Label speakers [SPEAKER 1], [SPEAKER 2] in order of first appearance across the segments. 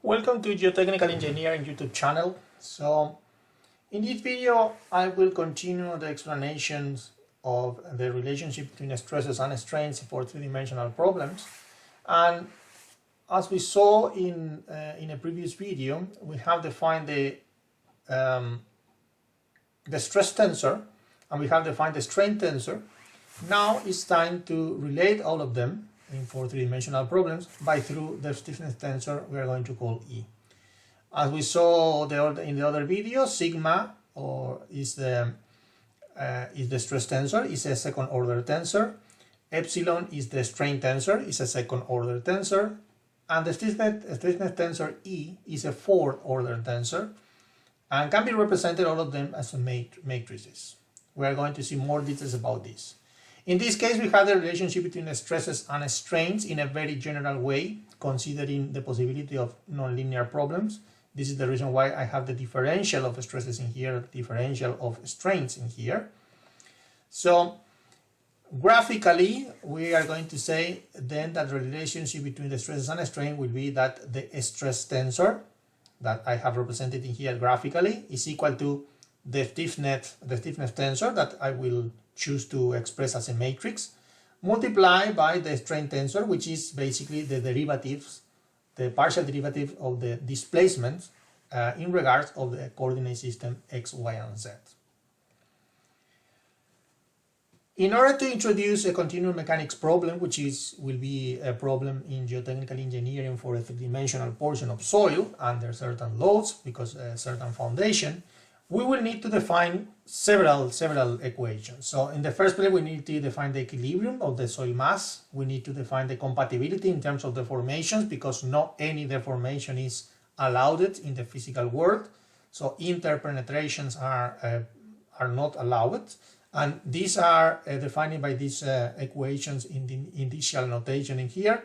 [SPEAKER 1] Welcome to Geotechnical Engineering YouTube channel. So in this video I will continue the explanations of the relationship between stresses and strains for three-dimensional problems. And as we saw in a previous video, we have defined the stress tensor and we have defined the strain tensor. Now it's time to relate all of them for three-dimensional problems through the stiffness tensor we are going to call E. As we saw in the other video, sigma is the stress tensor, is a second order tensor. Epsilon is the strain tensor, is a second order tensor. And the stiffness tensor E is a fourth order tensor and can be represented all of them as matrices. We are going to see more details about this. In this case, we have the relationship between stresses and strains in a very general way, considering the possibility of nonlinear problems. This is the reason why I have the differential of stresses in here, the differential of strains in here. So graphically, we are going to say then that the relationship between the stresses and strain will be that the stress tensor that I have represented in here graphically is equal to the stiffness tensor that I will choose to express as a matrix, multiplied by the strain tensor, which is basically the derivatives, the partial derivative of the displacement in regards of the coordinate system x, y, and z. In order to introduce a continuum mechanics problem, which will be a problem in geotechnical engineering for a three-dimensional portion of soil under certain loads because a certain foundation, we will need to define several equations. So in the first place, we need to define the equilibrium of the soil mass. We need to define the compatibility in terms of deformations because not any deformation is allowed in the physical world. So interpenetrations are not allowed. And these are defined by these equations in the initial notation in here.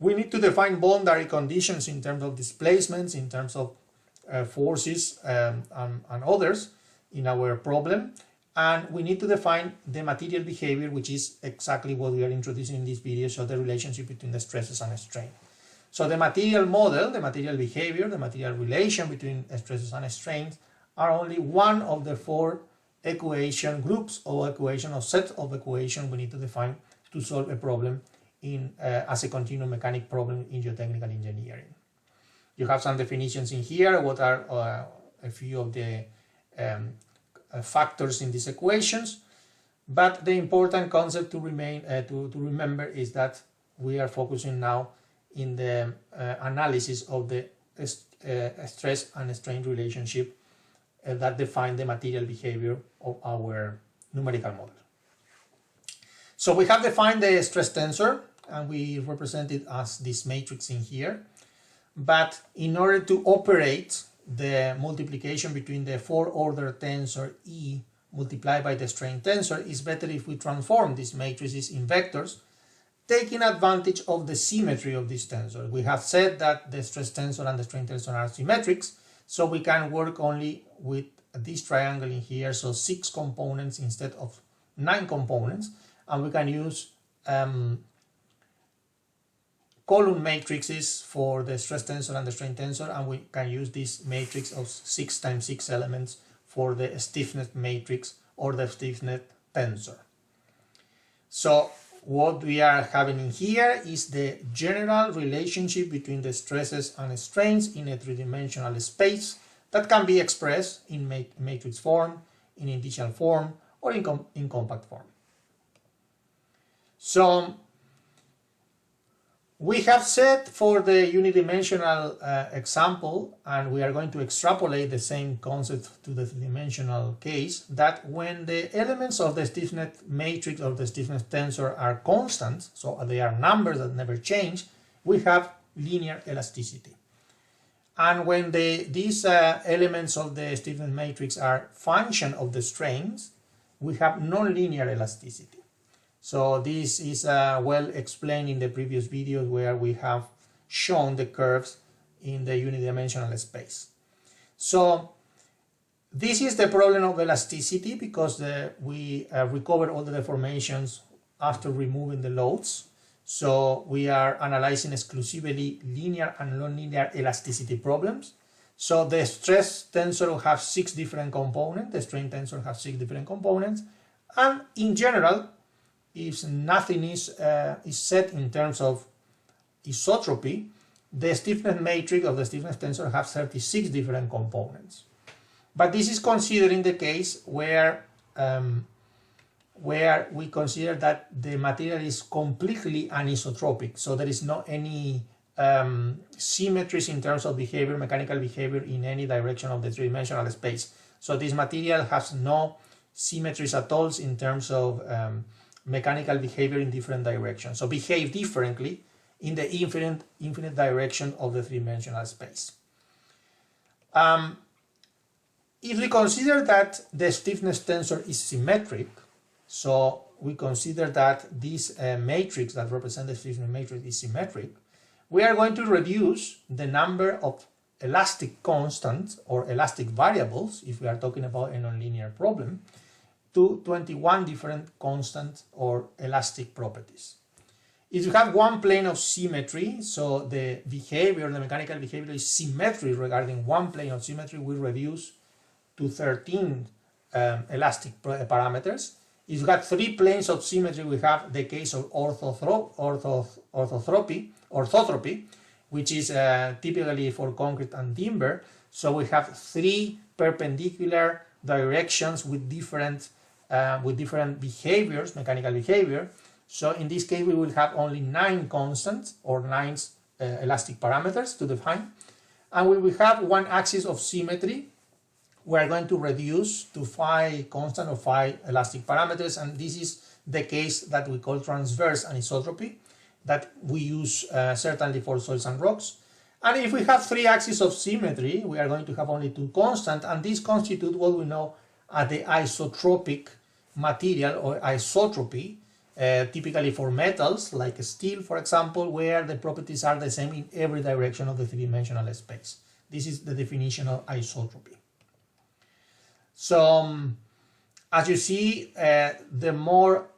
[SPEAKER 1] We need to define boundary conditions in terms of displacements, in terms of forces and others in our problem, and we need to define the material behavior, which is exactly what we are introducing in this video, so the relationship between the stresses and strain. So the material model, the material behavior, the material relation between stresses and strains are only one of the four equation groups or equation or set of equations we need to define to solve a problem as a continuum mechanic problem in geotechnical engineering. You have some definitions in here, what are a few of the factors in these equations, but the important concept to remember is that we are focusing now in the analysis of the stress and strain relationship that define the material behavior of our numerical model. So we have defined the stress tensor and we represent it as this matrix in here. But in order to operate the multiplication between the fourth-order tensor E multiplied by the strain tensor, it's better if we transform these matrices in vectors, taking advantage of the symmetry of this tensor. We have said that the stress tensor and the strain tensor are symmetrics, so we can work only with this triangle in here, so 6 components instead of 9 components, and we can use column matrices for the stress tensor and the strain tensor, and we can use this matrix of 6 times 6 elements for the stiffness matrix or the stiffness tensor. So what we are having in here is the general relationship between the stresses and strains in a three-dimensional space that can be expressed in matrix form, in initial form, or in compact form. So we have said for the unidimensional example, and we are going to extrapolate the same concept to the three-dimensional case, that when the elements of the stiffness matrix or the stiffness tensor are constant, so they are numbers that never change, we have linear elasticity. And when these elements of the stiffness matrix are function of the strains, we have nonlinear elasticity. So this is well explained in the previous videos where we have shown the curves in the unidimensional space. So this is the problem of elasticity because we recover all the deformations after removing the loads. So we are analyzing exclusively linear and nonlinear elasticity problems. So the stress tensor will have 6 different components, the strain tensor has 6 different components, and in general, if nothing is set in terms of isotropy, the stiffness matrix of the stiffness tensor has 36 different components. But this is considering the case where we consider that the material is completely anisotropic, so there is not any symmetries in terms of behavior, mechanical behavior in any direction of the three-dimensional space. So this material has no symmetries at all in terms of mechanical behavior in different directions. So behave differently in the infinite direction of the three-dimensional space. If we consider that the stiffness tensor is symmetric, so we consider that this matrix that represents the stiffness matrix is symmetric, we are going to reduce the number of elastic constants or elastic variables, if we are talking about a nonlinear problem, to 21 different constant or elastic properties. If you have one plane of symmetry, so the behavior, the mechanical behavior is symmetry regarding one plane of symmetry, we reduce to 13 elastic parameters. If you have 3 planes of symmetry, we have the case of orthotropy, which is typically for concrete and timber. So we have 3 perpendicular directions with different behaviors, mechanical behavior. So in this case, we will have only 9 constants or 9 elastic parameters to define. And we will have one axis of symmetry. We are going to reduce to 5 constant or 5 elastic parameters. And this is the case that we call transverse anisotropy that we use certainly for soils and rocks. And if we have 3 axes of symmetry, we are going to have only 2 constant, and this constitutes what we know as the isotropic material or isotropy, typically for metals like steel, for example, where the properties are the same in every direction of the three-dimensional space. This is the definition of isotropy. So as you see, the more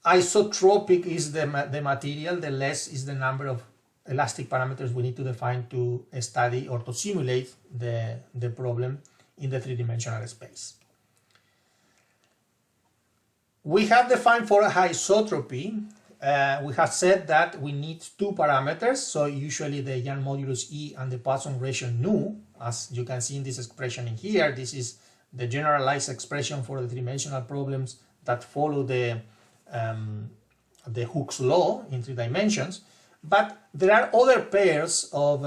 [SPEAKER 1] isotropic is the material, the less is the number of elastic parameters we need to define to study or to simulate the problem in the three-dimensional space. We have defined for isotropy, we have said that we need 2 parameters, so usually the Young modulus E and the Poisson ratio nu, as you can see in this expression in here. This is the generalized expression for the three-dimensional problems that follow the Hooke's law in 3 dimensions. But there are other pairs of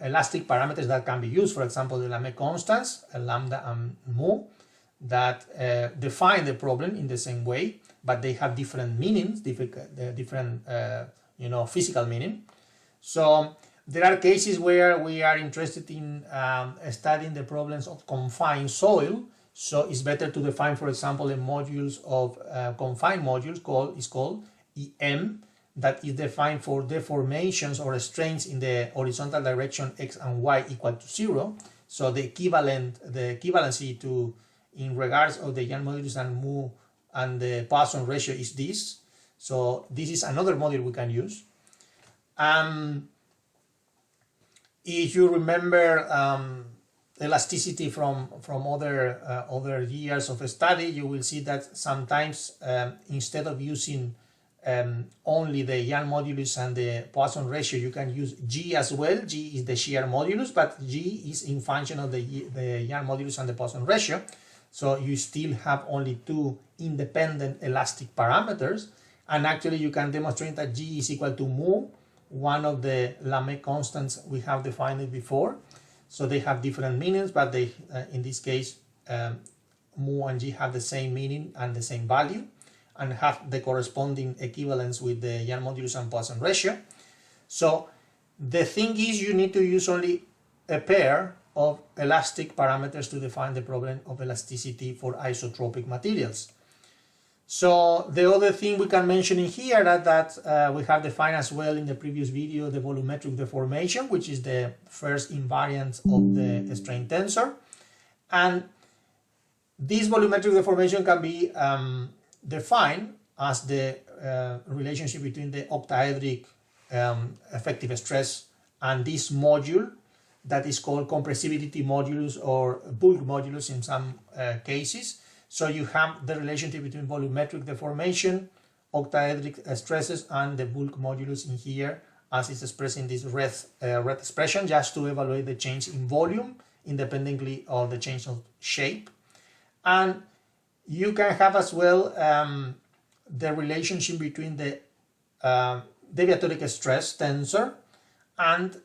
[SPEAKER 1] elastic parameters that can be used. For example, the Lamé constants, lambda and mu, that define the problem in the same way, but they have different meanings, different physical meaning. So there are cases where we are interested in studying the problems of confined soil. So it's better to define, for example, a modules of confined modules called EM, that is defined for deformations or strains in the horizontal direction x and y equal to 0. So the equivalency to in regards of the Young modulus and mu and the Poisson ratio is this. So this is another module we can use. If you remember elasticity from other years of study, you will see that sometimes instead of using only the Young modulus and the Poisson ratio, you can use G as well. G is the shear modulus, but G is in function of the Young modulus and the Poisson ratio. So you still have only 2 independent elastic parameters, and actually you can demonstrate that G is equal to mu, one of the Lamé constants we have defined it before. So they have different meanings, but they in this case mu and G have the same meaning and the same value, and have the corresponding equivalence with the Young modulus and Poisson ratio. So the thing is, you need to use only a pair of elastic parameters to define the problem of elasticity for isotropic materials. So the other thing we can mention in here that we have defined as well in the previous video, the volumetric deformation, which is the first invariant of the strain tensor. And this volumetric deformation can be defined as the relationship between the octaedric effective stress and this module that is called compressibility modulus or bulk modulus in some cases. So you have the relationship between volumetric deformation, octaedric stresses, and the bulk modulus in here, as is expressed in this red expression, just to evaluate the change in volume independently of the change of shape. And you can have as well the relationship between the deviatoric stress tensor and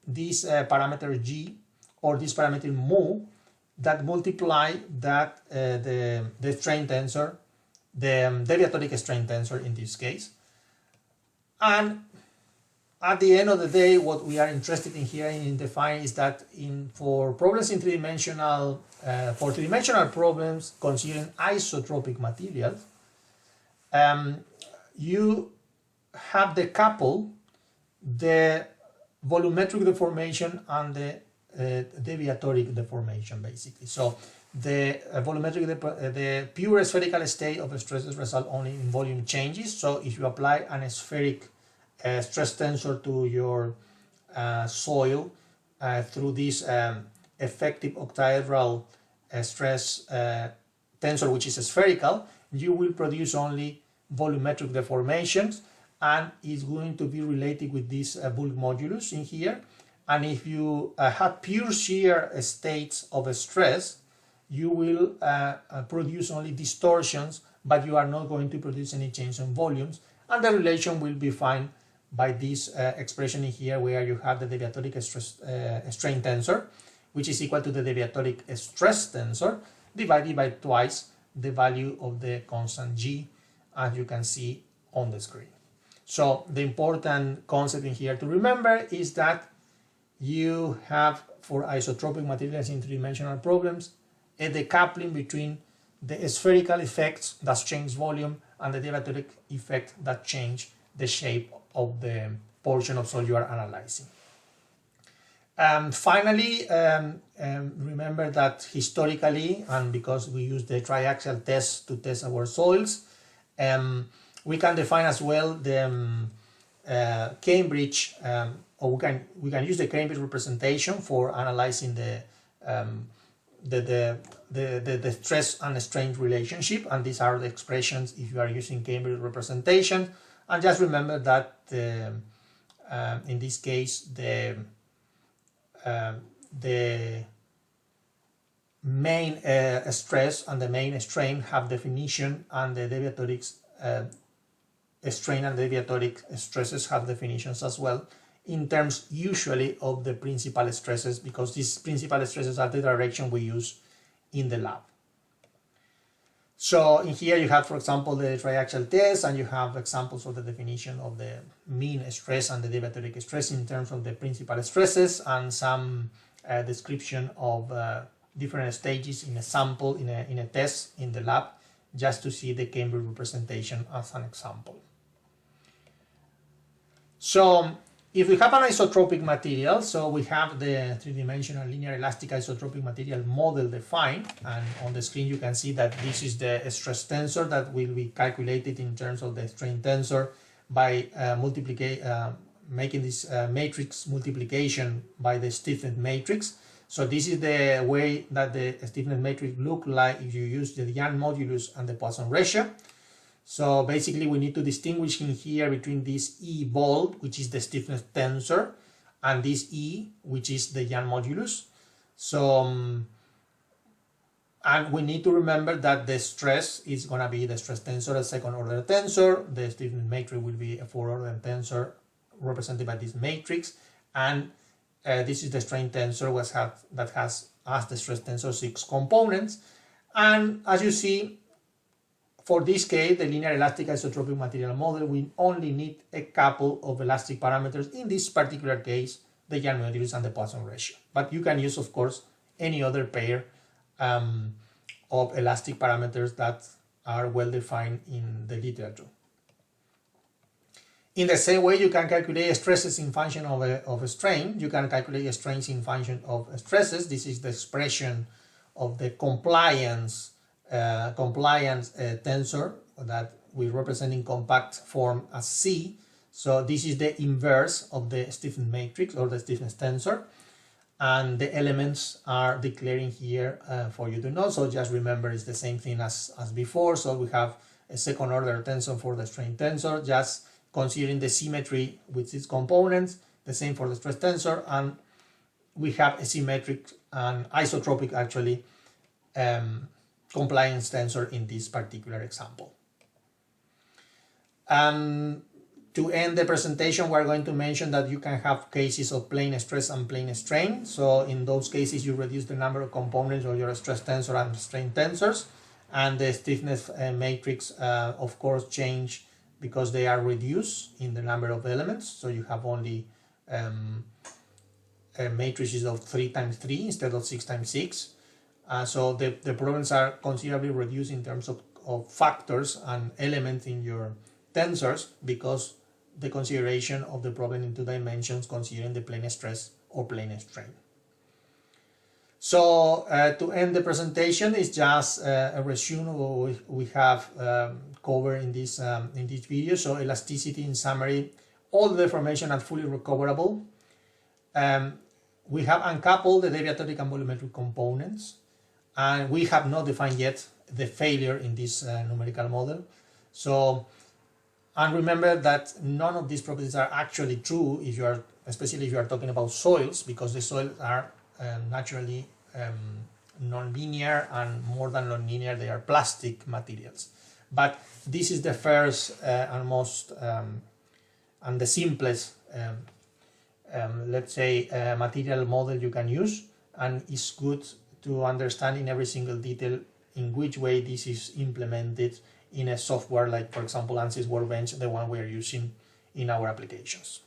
[SPEAKER 1] this parameter G or this parameter mu that multiply that the strain tensor, the deviatoric strain tensor in this case. And at the end of the day, what we are interested in here in defining is that for problems in three-dimensional problems considering isotropic materials, you have the couple the volumetric deformation and the deviatoric deformation, basically. So the the pure spherical state of stresses result only in volume changes. So if you apply an spheric stress tensor to your soil through this effective octaedral stress tensor, which is spherical, you will produce only volumetric deformations, and it's going to be related with this bulk modulus in here. And if you have pure shear states of stress, you will produce only distortions, but you are not going to produce any change in volumes, and the relation will be found by this expression in here, where you have the deviatoric strain tensor, which is equal to the deviatoric stress tensor divided by twice the value of the constant G, as you can see on the screen. So the important concept in here to remember is that you have, for isotropic materials in three-dimensional problems, a decoupling between the spherical effects that change volume and the deviatoric effect that change the shape of the portion of soil you are analyzing. Finally, remember that historically, and because we use the triaxial test to test our soils, we can define as well the Cambridge, or we can use the Cambridge representation for analyzing the stress and strain relationship, and these are the expressions if you are using Cambridge representation. And just remember that in this case the main stress and the main strain have definition, and the deviatoric strain and deviatoric stresses have definitions as well, in terms usually of the principal stresses, because these principal stresses are the direction we use in the lab. So in here you have, for example, the triaxial test, and you have examples of the definition of the mean stress and the deviatoric stress in terms of the principal stresses, and some description of different stages in a sample, in a test in the lab, just to see the Cambridge representation as an example. So if we have an isotropic material, so we have the three-dimensional linear elastic isotropic material model defined, and on the screen you can see that this is the stress tensor that will be calculated in terms of the strain tensor by making this matrix multiplication by the stiffness matrix. So this is the way that the stiffness matrix look like if you use the Young modulus and the Poisson ratio. So basically we need to distinguish in here between this E bold, which is the stiffness tensor, and this E, which is the Young modulus. So, and we need to remember that the stress is going to be the stress tensor, a second order tensor. The stiffness matrix will be a fourth order tensor represented by this matrix, and this is the strain tensor that has as the stress tensor 6 components. And as you see, for this case, the linear elastic isotropic material model, we only need a couple of elastic parameters. In this particular case, the Young modulus and the Poisson ratio. But you can use, of course, any other pair of elastic parameters that are well defined in the literature. In the same way, you can calculate stresses in function of a strain. You can calculate strains in function of stresses. This is the expression of the compliance tensor that we represent in compact form as C. So this is the inverse of the stiffness matrix or the stiffness tensor. And the elements are declaring here for you to know. So just remember it's the same thing as before. So we have a second order tensor for the strain tensor, just considering the symmetry with its components, the same for the stress tensor, and we have a symmetric and isotropic actually compliance tensor in this particular example. And to end the presentation, we're going to mention that you can have cases of plane stress and plane strain. So in those cases, you reduce the number of components of your stress tensor and strain tensors, and the stiffness matrix, of course, change because they are reduced in the number of elements. So you have only matrices of 3 times 3 instead of 6 times 6. So the problems are considerably reduced in terms of factors and elements in your tensors because the consideration of the problem in 2 dimensions considering the plane stress or plane strain. So to end the presentation is just a resume of what we have covered in this video. So elasticity in summary, all the deformation are fully recoverable. We have uncoupled the deviatoric and volumetric components, and we have not defined yet the failure in this numerical model. So, and remember that none of these properties are actually true if you are, especially if you are talking about soils, because the soils are naturally non-linear, and more than non-linear, they are plastic materials. But this is the first and most and the simplest let's say material model you can use, and it's good to understand in every single detail in which way this is implemented in a software like, for example, ANSYS Workbench, the one we are using in our applications.